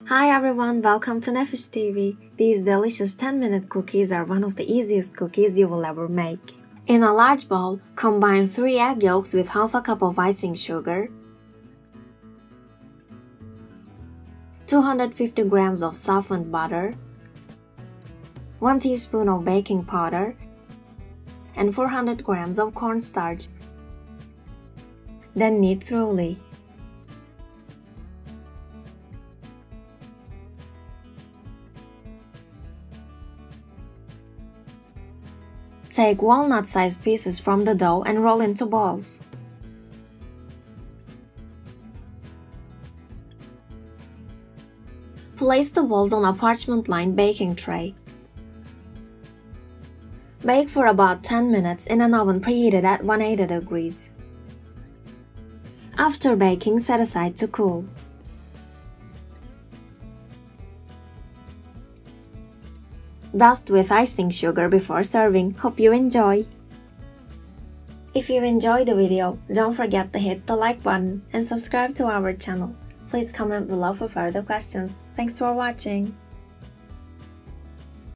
Hi everyone, welcome to Nefis TV. These delicious 10-minute cookies are one of the easiest cookies you will ever make. In a large bowl, combine 3 egg yolks with half a cup of icing sugar, 250 grams of softened butter, 1 teaspoon of baking powder, and 400 grams of cornstarch. Then knead thoroughly. Take walnut-sized pieces from the dough and roll into balls. Place the balls on a parchment-lined baking tray. Bake for about 10 minutes in an oven preheated at 180 degrees. After baking, set aside to cool. Dust with icing sugar before serving. Hope you enjoy! If you enjoyed the video, don't forget to hit the like button and subscribe to our channel. Please comment below for further questions. Thanks for watching!